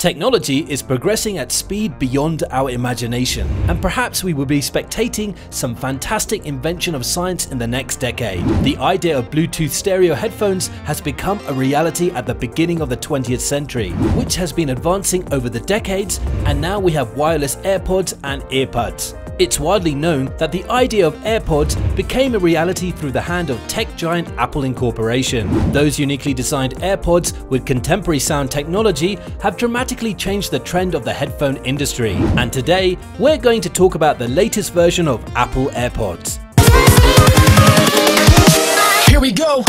Technology is progressing at speed beyond our imagination, and perhaps we will be spectating some fantastic invention of science in the next decade. The idea of Bluetooth stereo headphones has become a reality at the beginning of the 20th century, which has been advancing over the decades, and now we have wireless AirPods and earbuds. It's widely known that the idea of AirPods became a reality through the hand of tech giant Apple Incorporation. Those uniquely designed AirPods with contemporary sound technology have dramatically changed the trend of the headphone industry. And today, we're going to talk about the latest version of Apple Airpods. Here we go!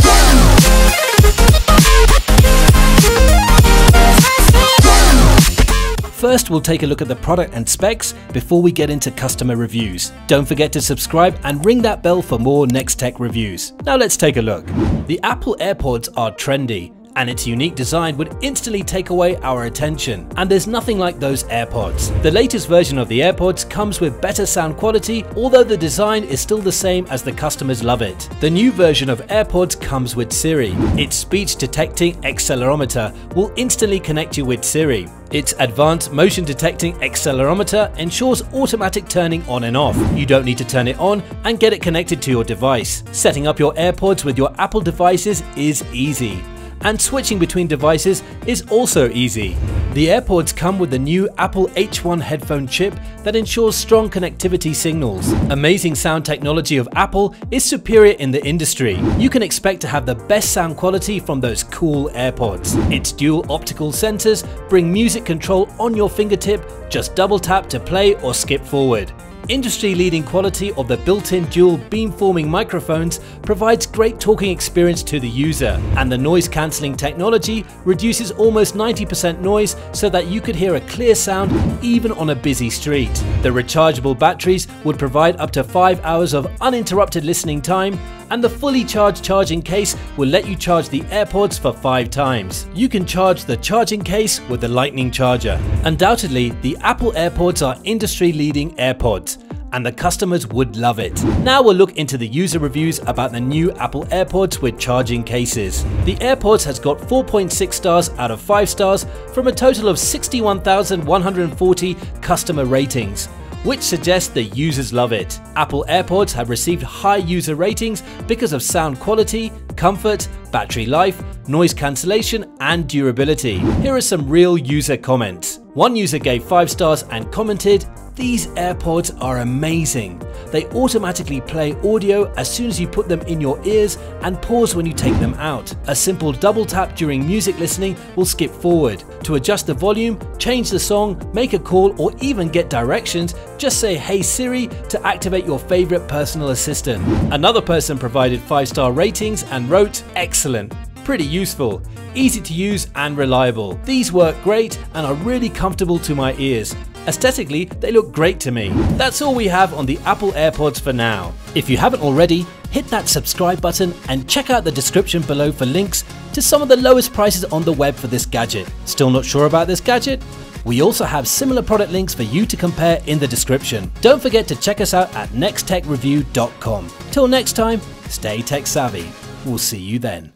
First, we'll take a look at the product and specs before we get into customer reviews. Don't forget to subscribe and ring that bell for more next tech reviews. Now let's take a look. The Apple AirPods are trendy, and its unique design would instantly take away our attention. And there's nothing like those AirPods. The latest version of the AirPods comes with better sound quality, although the design is still the same as the customers love it. The new version of AirPods comes with Siri. Its speech detecting accelerometer will instantly connect you with Siri. Its advanced motion detecting accelerometer ensures automatic turning on and off. You don't need to turn it on and get it connected to your device. Setting up your AirPods with your Apple devices is easy, and switching between devices is also easy. The AirPods come with the new Apple H1 headphone chip that ensures strong connectivity signals. Amazing sound technology of Apple is superior in the industry. You can expect to have the best sound quality from those cool AirPods. Its dual optical sensors bring music control on your fingertip. Just double tap to play or skip forward. Industry-leading quality of the built-in dual beamforming microphones provides great talking experience to the user, and the noise-cancelling technology reduces almost 90% noise so that you could hear a clear sound even on a busy street. The rechargeable batteries would provide up to 5 hours of uninterrupted listening time, and the fully charged charging case will let you charge the AirPods for 5 times. You can charge the charging case with the Lightning charger. Undoubtedly, the Apple AirPods are industry-leading AirPods, and the customers would love it. Now we'll look into the user reviews about the new Apple AirPods with charging cases. The AirPods has got 4.6 stars out of 5 stars from a total of 61,140 customer ratings, which suggests the users love it. Apple AirPods have received high user ratings because of sound quality, comfort, battery life, noise cancellation, and durability. Here are some real user comments. One user gave 5 stars and commented, "These AirPods are amazing. They automatically play audio as soon as you put them in your ears and pause when you take them out. A simple double tap during music listening will skip forward. To adjust the volume, change the song, make a call, or even get directions, just say 'Hey Siri' to activate your favorite personal assistant." Another person provided 5-star ratings and wrote, "Excellent. Pretty useful, easy to use and reliable. These work great and are really comfortable to my ears. Aesthetically, they look great to me." That's all we have on the Apple AirPods for now. If you haven't already, hit that subscribe button and check out the description below for links to some of the lowest prices on the web for this gadget. Still not sure about this gadget? We also have similar product links for you to compare in the description. Don't forget to check us out at nexttechreview.com. Till next time, stay tech savvy. We'll see you then.